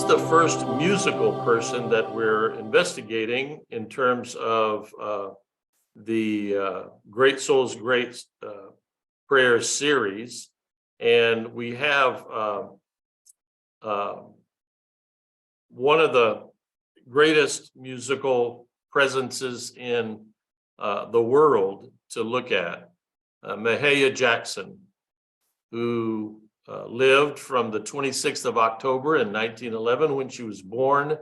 the first musical person that we're investigating in terms of the Great Souls Great Prayer series. And we have one of the greatest musical presences in the world to look at, Mahalia Jackson, who lived from the 26th of October in 1911 when she was born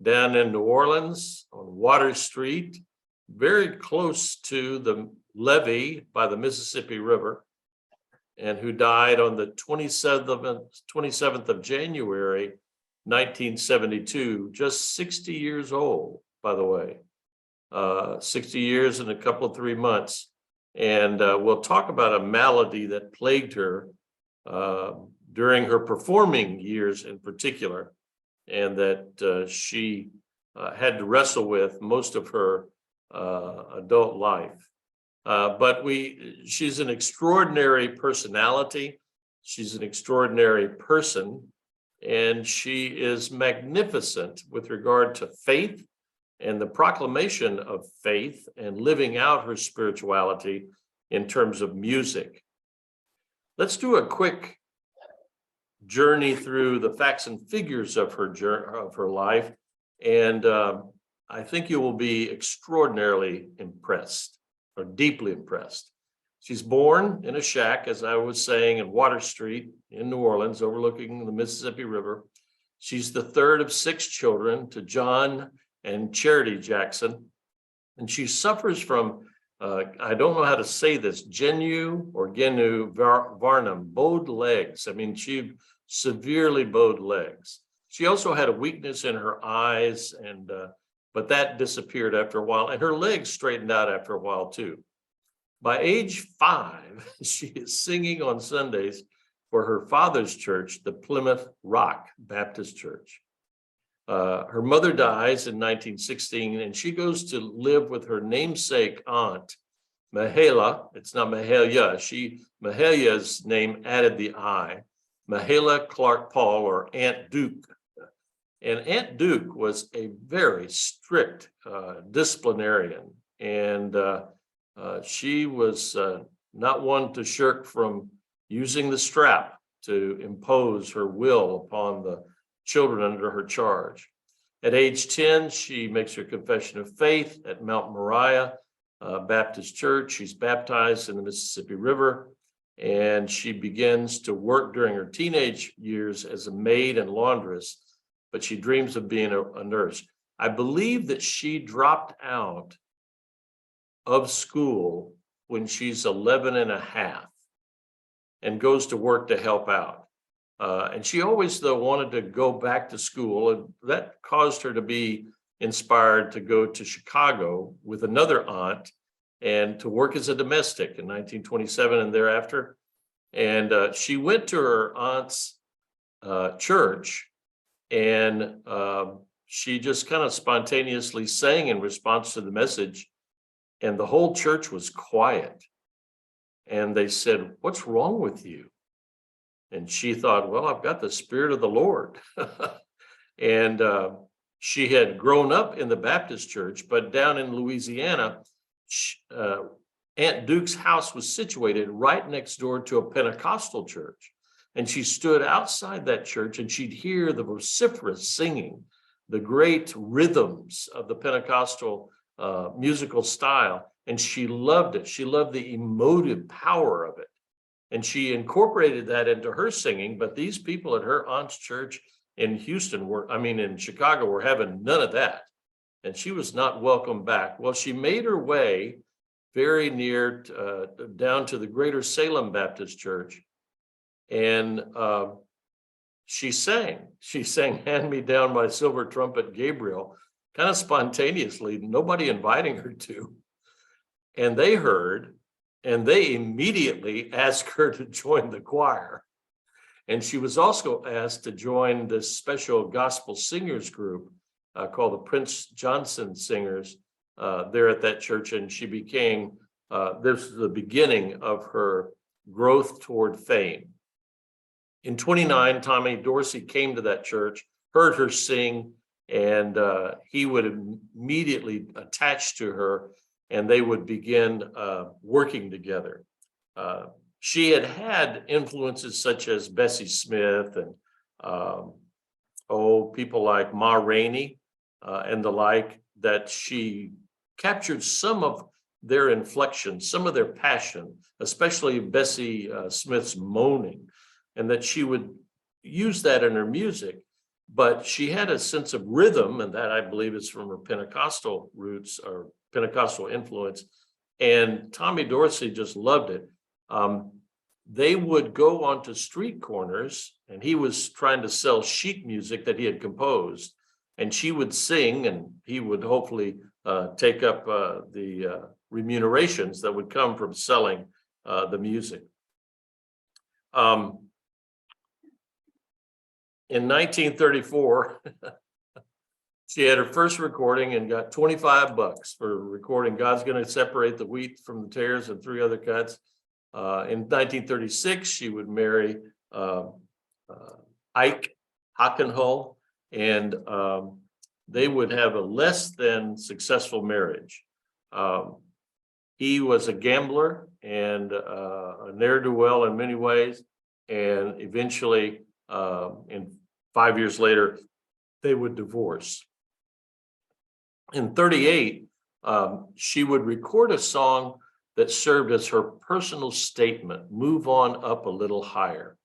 down in New Orleans on Water Street, very close to the levee by the Mississippi River, and who died on the 27th of January, 1972, just 60 years old, by the way, 60 years and a couple of 3 months. And we'll talk about a malady that plagued her during her performing years in particular, and that she had to wrestle with most of her adult life. But she's an extraordinary personality. She's an extraordinary person, and she is magnificent with regard to faith and the proclamation of faith and living out her spirituality in terms of music. Let's do a quick journey through the facts and figures of her life, and I think you will be extraordinarily impressed, or deeply impressed. She's born in a shack, as I was saying, in Water Street in New Orleans, overlooking the Mississippi River. She's the third of 6 children to John and Charity Jackson, and she suffers from I don't know how to say this, genu varnum, bowed legs. I mean, she severely bowed legs. She also had a weakness in her eyes, and but that disappeared after a while, and her legs straightened out after a while too. By age 5, she is singing on Sundays for her father's church, the Plymouth Rock Baptist Church. Her mother dies in 1916, and she goes to live with her namesake aunt, Mahalia. It's not Mahalia. Mahalia's name added the I. Mahalia Clark Paul, or Aunt Duke. And Aunt Duke was a very strict disciplinarian, and she was not one to shirk from using the strap to impose her will upon the children under her charge. At age 10, she makes her confession of faith at Mount Mahalia Baptist Church. She's baptized in the Mississippi River, and she begins to work during her teenage years as a maid and laundress, but she dreams of being a nurse. I believe that she dropped out of school when she's 11 and a half and goes to work to help out. And she always, though, wanted to go back to school, and that caused her to be inspired to go to Chicago with another aunt and to work as a domestic in 1927 and thereafter. And she went to her aunt's church, and she just kind of spontaneously sang in response to the message, and the whole church was quiet. And they said, "What's wrong with you?" And she thought, well, I've got the Spirit of the Lord. And she had grown up in the Baptist church, but down in Louisiana, Aunt Duke's house was situated right next door to a Pentecostal church. And she stood outside that church, and she'd hear the vociferous singing, the great rhythms of the Pentecostal musical style. And she loved it. She loved the emotive power of it. And she incorporated that into her singing, but these people at her aunt's church in Chicago were having none of that. And she was not welcome back. Well, she made her way very near down to the Greater Salem Baptist Church. And she sang "Hand Me Down My Silver Trumpet, Gabriel," kind of spontaneously, nobody inviting her to. And they heard, and they immediately asked her to join the choir. And she was also asked to join this special gospel singers group called the Prince Johnson Singers there at that church. And she became, this is the beginning of her growth toward fame. In 1929, Tommy Dorsey came to that church heard her sing, and he would immediately attach to her, and they would begin working together. She had influences such as Bessie Smith and people like Ma Rainey and the like, that she captured some of their inflection, some of their passion, especially Bessie Smith's moaning, and that she would use that in her music. But she had a sense of rhythm, and that, I believe, is from her Pentecostal roots or Pentecostal influence. And Tommy Dorsey just loved it. They would go onto street corners, and he was trying to sell sheet music that he had composed, and she would sing, and he would hopefully take up the remunerations that would come from selling the music. In 1934, she had her first recording and got $25 for recording "God's Gonna Separate the Wheat from the Tares" and 3 other cuts. In 1936, she would marry Ike Hockenhull, and they would have a less than successful marriage. He was a gambler and a ne'er-do-well in many ways, and eventually, in 5 years later, they would divorce. In 38, she would record a song that served as her personal statement, "Move On Up a Little Higher."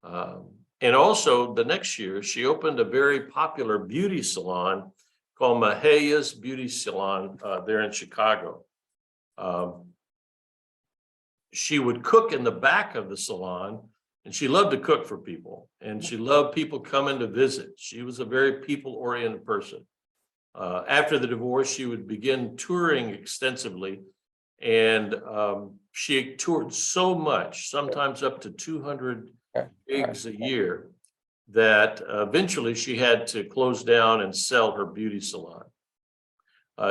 And also the next year, she opened a very popular beauty salon called Mahalia's Beauty Salon there in Chicago. She would cook in the back of the salon, and she loved to cook for people, and she loved people coming to visit. She was a very people-oriented person. After the divorce, she would begin touring extensively, and she toured so much, sometimes up to 200 gigs a year, that eventually she had to close down and sell her beauty salon.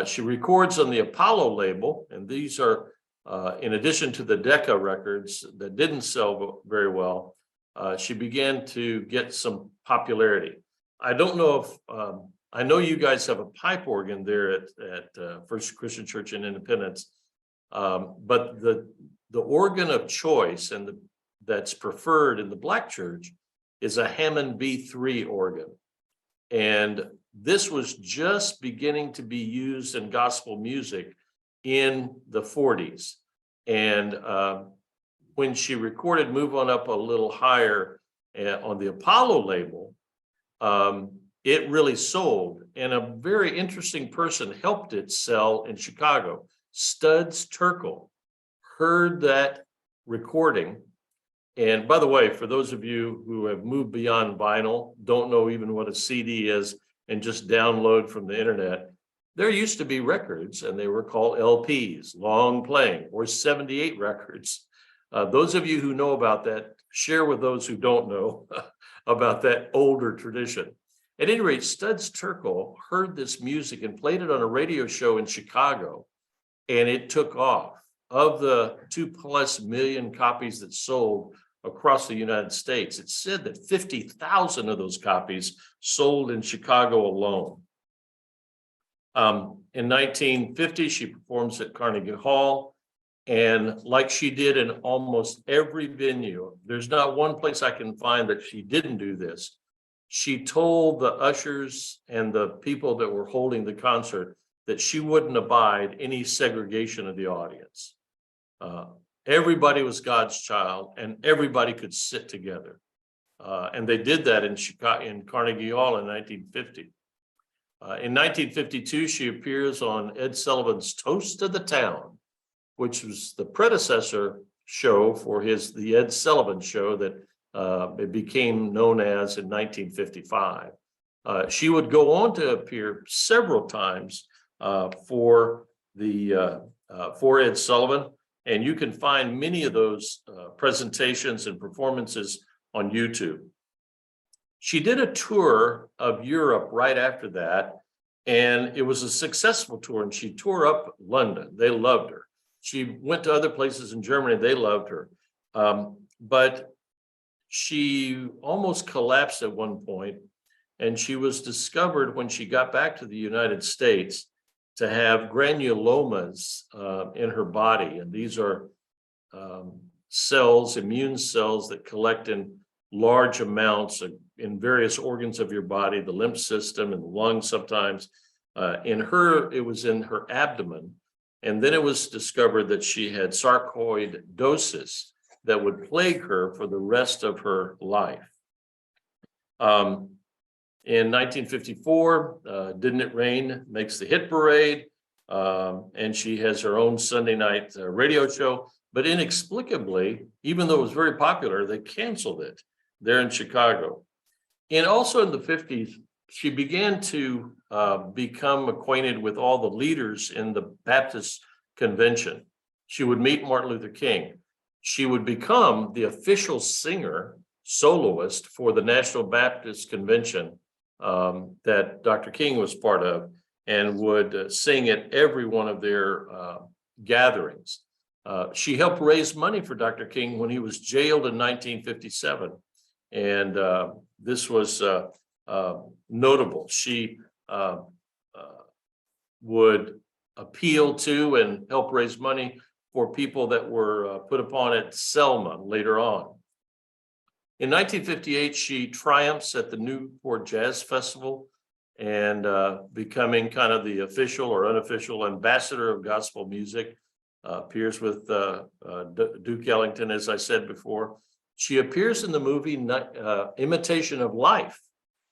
She records on the Apollo label, and these are in addition to the Decca records that didn't sell very well. She began to get some popularity. I don't know if I know you guys have a pipe organ there at First Christian Church in Independence, but the organ of choice and that's preferred in the Black church is a Hammond B3 organ, and this was just beginning to be used in gospel music in the 40s. And when she recorded "Move On Up a Little Higher" on the Apollo label, it really sold. And a very interesting person helped it sell in Chicago. Studs Terkel heard that recording. And by the way, for those of you who have moved beyond vinyl, don't know even what a CD is, and just download from the internet, there used to be records, and they were called LPs, long playing, or 78 records. Those of you who know about that, share with those who don't know about that older tradition. At any rate, Studs Terkel heard this music and played it on a radio show in Chicago, and it took off. Of the 2+ million copies that sold across the United States, it said that 50,000 of those copies sold in Chicago alone. In 1950, she performs at Carnegie Hall, and like she did in almost every venue, there's not one place I can find that she didn't do this. She told the ushers and the people that were holding the concert that she wouldn't abide any segregation of the audience. Everybody was God's child, and everybody could sit together. And they did that in Chicago, in Carnegie Hall in 1950. In 1952, she appears on Ed Sullivan's Toast of the Town, which was the predecessor show for the Ed Sullivan Show that it became known as in 1955. She would go on to appear several times for Ed Sullivan, and you can find many of those presentations and performances on YouTube. She did a tour of Europe right after that, and it was a successful tour, and she tore up London. They loved her. She went to other places in Germany. They loved her. But she almost collapsed at one point, And she was discovered when she got back to the United States to have granulomas in her body. And these are cells, immune cells that collect in large amounts in various organs of your body, the lymph system and the lungs sometimes. In her, it was in her abdomen. And then it was discovered that she had sarcoidosis that would plague her for the rest of her life. In 1954, Didn't It Rain makes the hit parade, and she has her own Sunday night radio show. But inexplicably, even though it was very popular, they canceled it there in Chicago. And also in the 50s, she began to become acquainted with all the leaders in the Baptist convention. She would meet Martin Luther King. She would become the official singer, soloist for the National Baptist Convention that Dr. King was part of, and would sing at every one of their gatherings. She helped raise money for Dr. King when he was jailed in 1957. And this was notable. She would appeal to and help raise money for people that were put upon at Selma later on. In 1958, she triumphs at the Newport Jazz Festival and becoming kind of the official or unofficial ambassador of gospel music. Appears with Duke Ellington, as I said before. She appears in the movie Imitation of Life.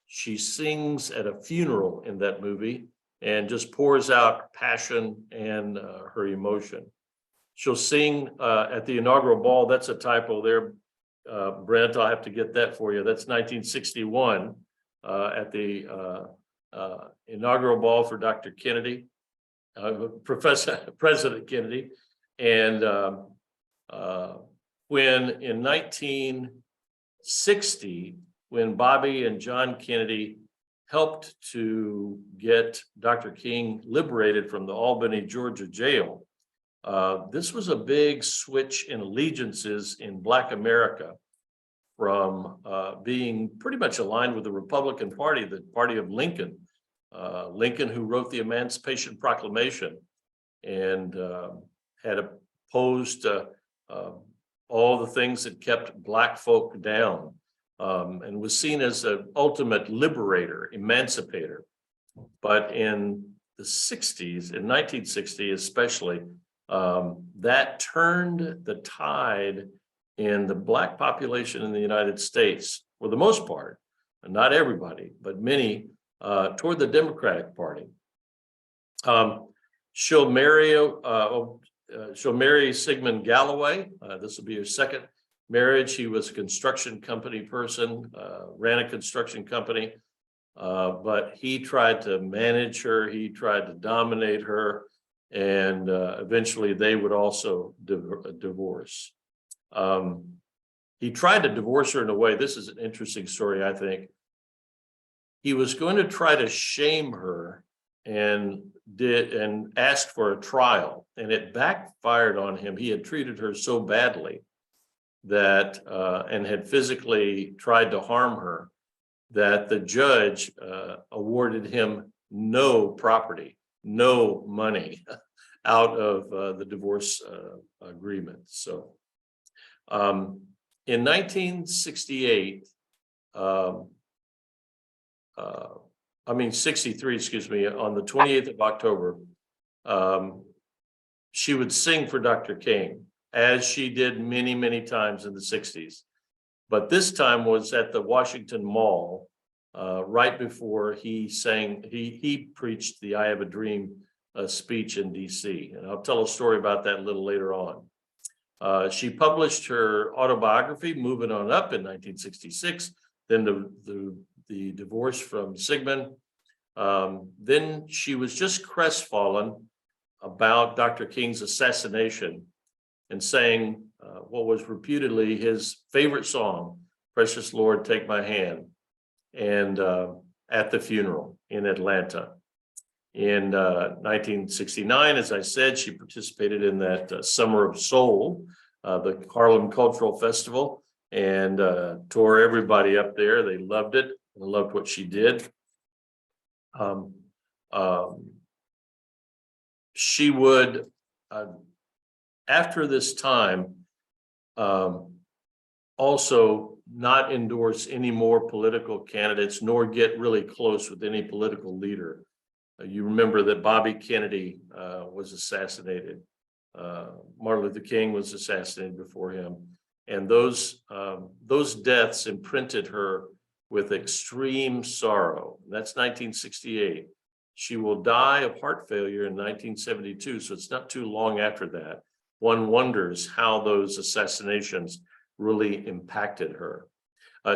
She sings at a funeral in that movie and just pours out passion and her emotion. She'll sing at the inaugural ball. That's a typo there, Brent. I'll have to get that for you. That's 1961 at the inaugural ball for Dr. Kennedy, President Kennedy. And when in 1960, when Bobby and John Kennedy helped to get Dr. King liberated from the Albany, Georgia jail, this was a big switch in allegiances in Black America from being pretty much aligned with the Republican Party, the party of Lincoln. Lincoln, who wrote the Emancipation Proclamation and had opposed all the things that kept Black folk down, and was seen as an ultimate liberator, emancipator. But in the 60s, in 1960 especially, that turned the tide in the Black population in the United States, for the most part, not everybody, but many, toward the Democratic Party. She'll marry Sigmund Galloway. This will be her second marriage. He was a construction company person, ran a construction company, but he tried to manage her. He tried to dominate her, and eventually they would also divorce. He tried to divorce her in a way. This is an interesting story, I think. He was going to try to shame her and asked for a trial, and it backfired on him. He had treated her so badly that and had physically tried to harm her, that the judge awarded him no property, no money out of the divorce agreement. So in 1968, 63, excuse me, on the 28th of October, she would sing for Dr. King, as she did many, many times in the 60s. But this time was at the Washington Mall, right before he preached the I Have a Dream speech in DC. And I'll tell a story about that a little later on. She published her autobiography, Moving On Up, in 1966, then the divorce from Sigmund. Then she was just crestfallen about Dr. King's assassination and sang what was reputedly his favorite song, Precious Lord, Take My Hand, and at the funeral in Atlanta. In 1969, as I said, she participated in that Summer of Soul, the Harlem Cultural Festival, and tore everybody up there. They loved it. and loved what she did. She would, after this time, also not endorse any more political candidates, nor get really close with any political leader. You remember that Bobby Kennedy was assassinated. Martin Luther King was assassinated before him. And those deaths imprinted her with extreme sorrow. That's 1968. She will die of heart failure in 1972, so it's not too long after that. One wonders how those assassinations really impacted her.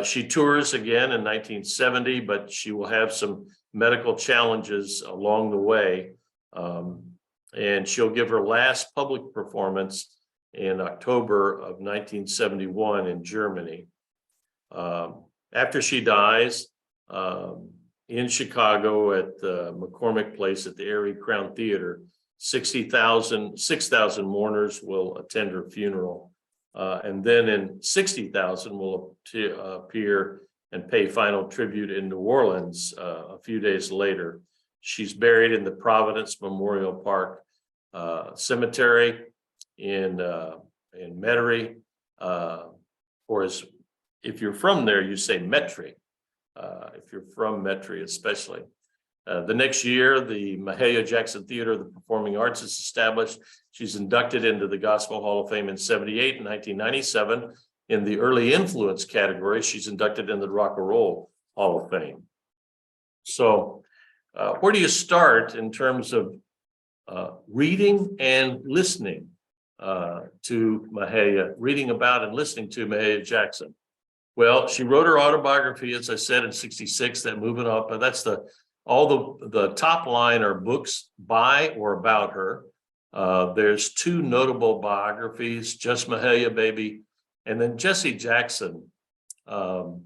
She tours again in 1970, but she will have some medical challenges along the way. And she'll give her last public performance in October of 1971 in Germany. After she dies, in Chicago at McCormick Place at the Erie Crown Theater, 6,000 mourners will attend her funeral. And then 60,000 will appear and pay final tribute in New Orleans a few days later. She's buried in the Providence Memorial Park Cemetery in Metairie, or as if you're from there, you say Metairie. If you're from Metairie, especially. The next year, the Mahalia Jackson Theater of the Performing Arts is established. She's inducted into the Gospel Hall of Fame in 78 and 1997. In the early influence category, she's inducted into the Rock and Roll Hall of Fame. So where do you start in terms of reading and listening to Mahalia, reading about and listening to Mahalia Jackson? Well, she wrote her autobiography, as I said, in 66, that moving up, but that's all the top line are books by or about her. There's two notable biographies, Just Mahalia Baby, and then Jesse Jackson, The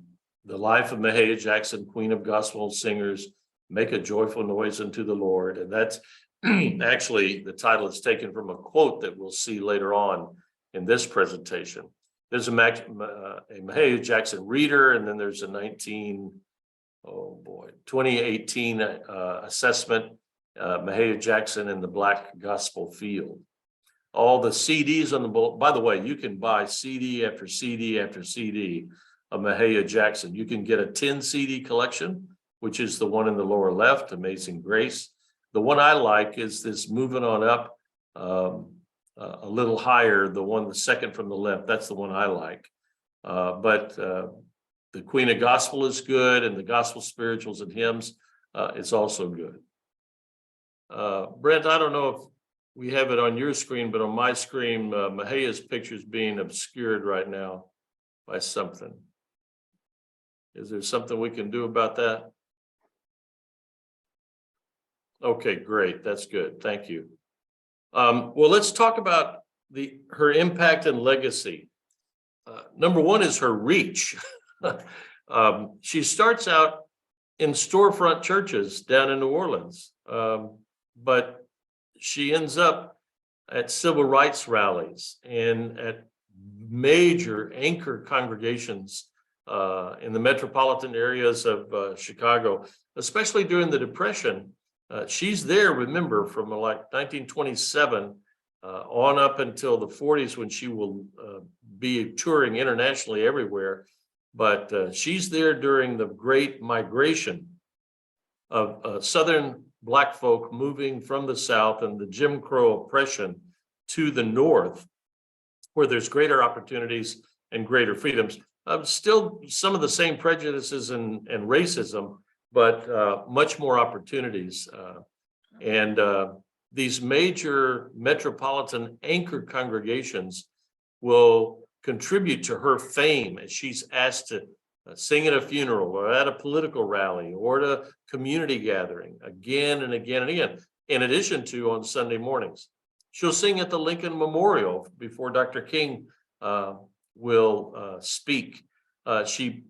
Life of Mahalia Jackson, Queen of Gospel Singers, Make a Joyful Noise unto the Lord. And that's actually, the title is taken from a quote that we'll see later on in this presentation. There's a Mahalia Jackson reader, and then there's a 2018 assessment, Mahalia Jackson in the Black Gospel Field. All the CDs on the book, by the way, you can buy CD after CD after CD of Mahalia Jackson. You can get a 10 CD collection, which is the one in the lower left, Amazing Grace. The one I like is this Moving On Up, a little higher, the second from the left. That's the one I like. But the Queen of Gospel is good, and the Gospel Spirituals and Hymns is also good. Brent, I don't know if we have it on your screen, but on my screen, Mahalia's picture is being obscured right now by something. Is there something we can do about that? Okay, great. That's good. Thank you. Well, let's talk about her impact and legacy. Number one is her reach. She starts out in storefront churches down in New Orleans, but she ends up at civil rights rallies and at major anchor congregations in the metropolitan areas of Chicago, especially during the Depression. She's there, remember, from like 1927 on up until the 40s, when she will be touring internationally everywhere. But she's there during the Great Migration of Southern Black folk moving from the South and the Jim Crow oppression to the North, where there's greater opportunities and greater freedoms. Still some of the same prejudices and racism, but much more opportunities. And these major metropolitan anchor congregations will contribute to her fame as she's asked to sing at a funeral or at a political rally or at a community gathering again and again and again, in addition to on Sunday mornings. She'll sing at the Lincoln Memorial before Dr. King will speak. She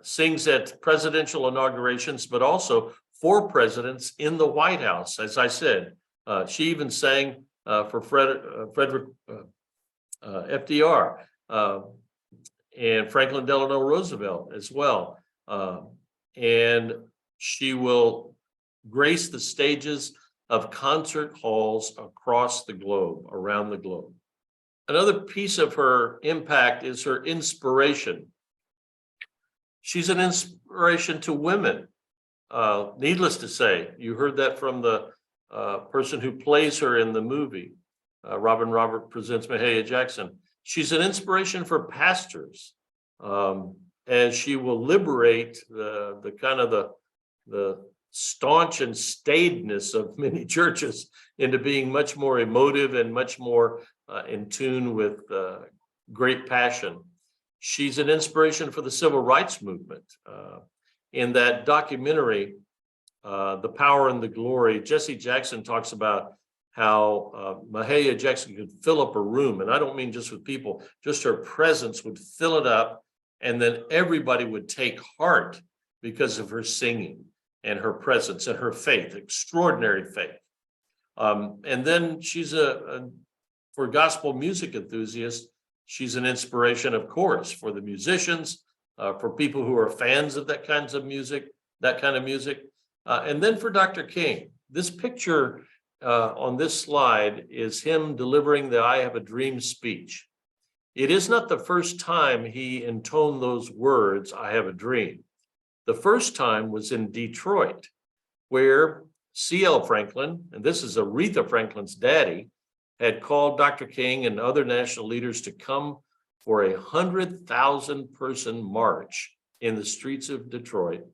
sings at presidential inaugurations, but also for presidents in the White House. As I said, she even sang for Frederick FDR and Franklin Delano Roosevelt as well. and she will grace the stages of concert halls across the globe, around the globe. Another piece of her impact is her inspiration. She's an inspiration to women. Needless to say, you heard that from the person who plays her in the movie. Robin Robert presents Mahalia Jackson. She's an inspiration for pastors, as she will liberate the kind of the staunch and staidness of many churches into being much more emotive and much more in tune with great passion. She's an inspiration for the civil rights movement. In that documentary, The Power and the Glory, Jesse Jackson talks about how Mahalia Jackson could fill up a room. And I don't mean just with people, just her presence would fill it up. And then everybody would take heart because of her singing and her presence and her faith, extraordinary faith. And then she's for gospel music enthusiasts, she's an inspiration, of course, for the musicians, for people who are fans of that kind of music. And then for Dr. King. This picture on this slide is him delivering the I Have a Dream speech. It is not the first time he intoned those words, I have a dream. The first time was in Detroit, where C.L. Franklin, and this is Aretha Franklin's daddy, had called Dr. King and other national leaders to come for a 100,000 person march in the streets of Detroit.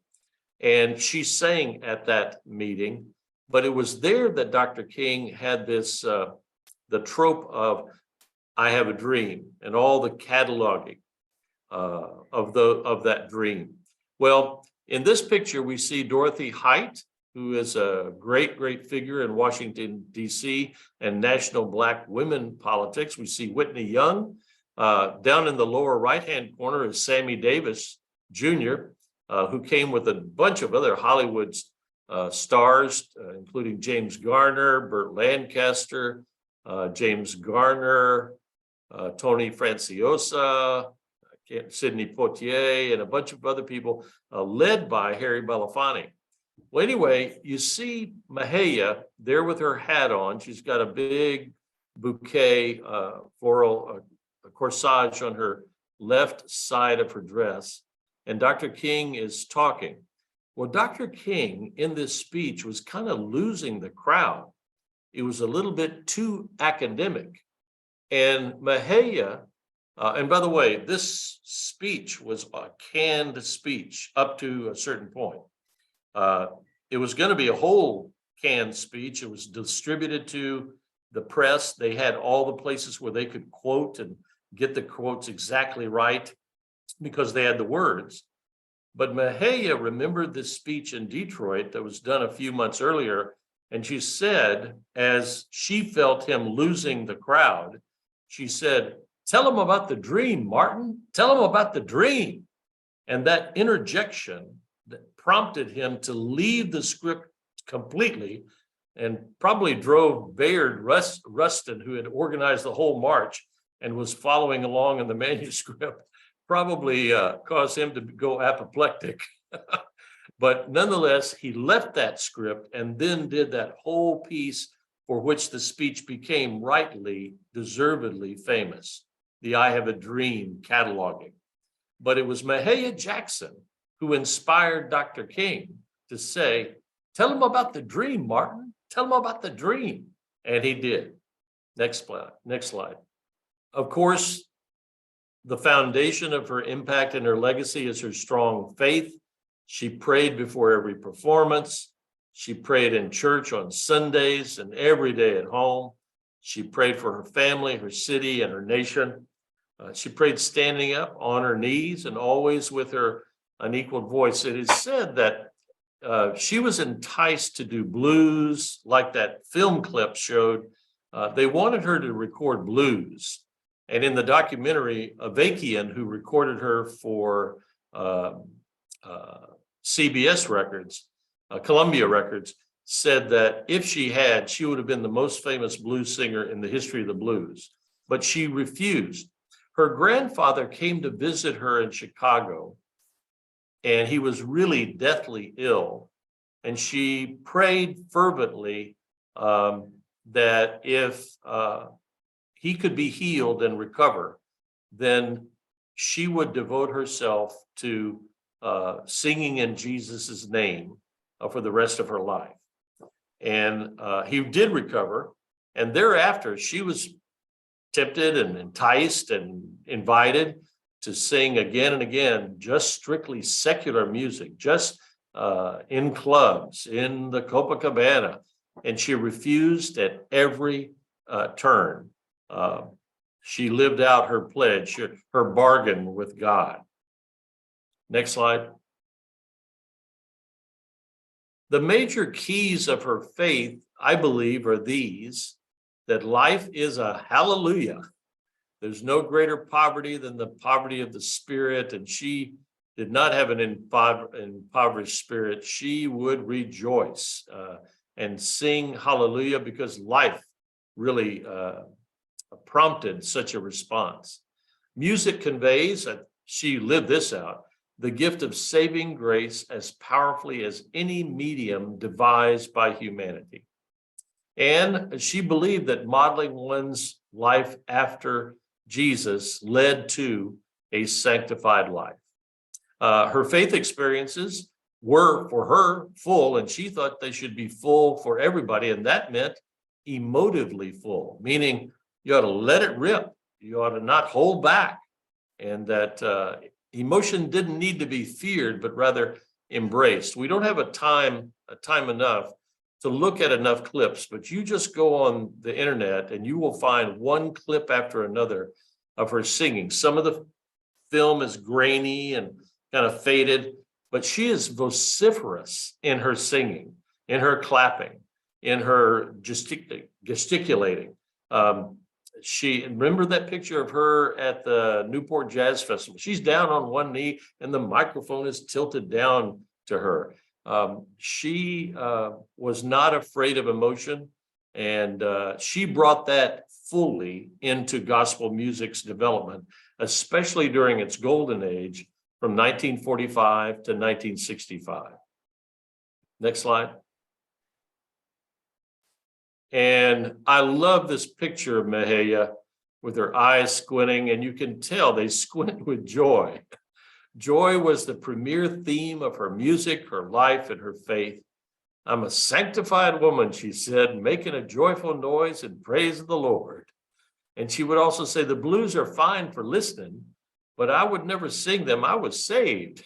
And she sang at that meeting, but it was there that Dr. King had this, the trope of I have a dream and all the cataloging of that dream. Well, in this picture, we see Dorothy Height, who is a great, great figure in Washington, D.C. and national Black women politics. We see Whitney Young. Down in the lower right-hand corner is Sammy Davis, Jr., who came with a bunch of other Hollywood stars, including James Garner, Burt Lancaster, James Garner, Tony Franciosa, Sidney Poitier, and a bunch of other people, led by Harry Belafonte. Well, anyway, you see Mahalia there with her hat on. She's got a big bouquet, floral corsage on her left side of her dress, and Dr. King is talking. Well, Dr. King in this speech was kind of losing the crowd. It was a little bit too academic. And Mahalia, and by the way, this speech was a canned speech up to a certain point. It was going to be a whole canned speech. It was distributed to the press. They had all the places where they could quote and get the quotes exactly right because they had the words. But Mahalia remembered this speech in Detroit that was done a few months earlier. And she said, as she felt him losing the crowd, she said, "Tell him about the dream, Martin. Tell him about the dream." And that interjection that prompted him to leave the script completely and probably drove Bayard Rustin, who had organized the whole march and was following along in the manuscript, probably caused him to go apoplectic. But nonetheless, he left that script and then did that whole piece for which the speech became rightly, deservedly famous, the I Have a Dream cataloging. But it was Mahalia Jackson who inspired Dr. King to say, "Tell him about the dream, Martin. Tell him about the dream." And he did. Next slide. Of course, the foundation of her impact and her legacy is her strong faith. She prayed before every performance. She prayed in church on Sundays and every day at home. She prayed for her family, her city, and her nation. She prayed standing up on her knees and always with her unequaled voice. It is said that she was enticed to do blues like that film clip showed. They wanted her to record blues. And in the documentary, Avakian, who recorded her for CBS Records, Columbia Records, said that if she had, she would have been the most famous blues singer in the history of the blues. But she refused. Her grandfather came to visit her in Chicago, and he was really deathly ill. And she prayed fervently that if he could be healed and recover, then she would devote herself to singing in Jesus's name for the rest of her life. And he did recover. And thereafter, she was tempted and enticed and invited to sing again and again, just strictly secular music, just in clubs, in the Copacabana. And she refused at every turn. She lived out her pledge, her bargain with God. Next slide. The major keys of her faith, I believe, are these: that life is a hallelujah. There's no greater poverty than the poverty of the spirit, and she did not have an impoverished spirit. She would rejoice and sing hallelujah because life really prompted such a response. Music conveys, she lived this out, the gift of saving grace as powerfully as any medium devised by humanity. And she believed that modeling one's life after Jesus led to a sanctified life. Her faith experiences were for her full, and she thought they should be full for everybody. And that meant emotively full, meaning you ought to let it rip. You ought to not hold back. And that emotion didn't need to be feared, but rather embraced. We don't have a time enough to look at enough clips, but you just go on the internet and you will find one clip after another of her singing. Some of the film is grainy and kind of faded, but she is vociferous in her singing, in her clapping, in her gesticulating. Remember that picture of her at the Newport Jazz Festival? She's down on one knee and the microphone is tilted down to her. She was not afraid of emotion, and she brought that fully into gospel music's development, especially during its golden age from 1945 to 1965. Next slide. And I love this picture of Mahalia with her eyes squinting, and you can tell they squint with joy. Joy was the premier theme of her music, her life, and her faith. I'm a sanctified woman, she said, making a joyful noise in praise of the Lord. And she would also say, the blues are fine for listening, but I would never sing them. I was saved.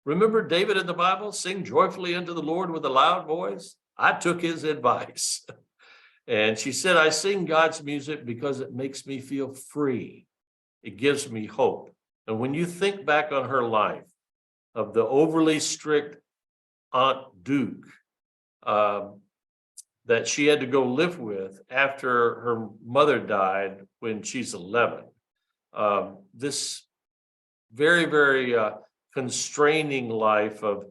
Remember David in the Bible, sing joyfully unto the Lord with a loud voice? I took his advice. And she said, I sing God's music because it makes me feel free. It gives me hope. And when you think back on her life, of the overly strict Aunt Duke that she had to go live with after her mother died when she's 11, this very, very constraining life of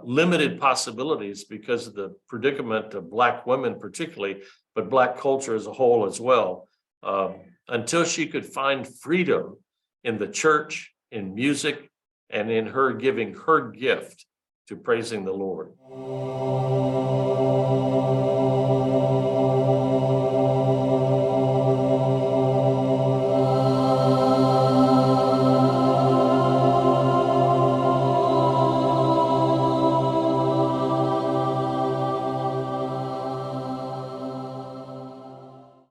limited possibilities because of the predicament of Black women particularly, but Black culture as a whole as well, until she could find freedom in the church, in music, and in her giving her gift to praising the Lord.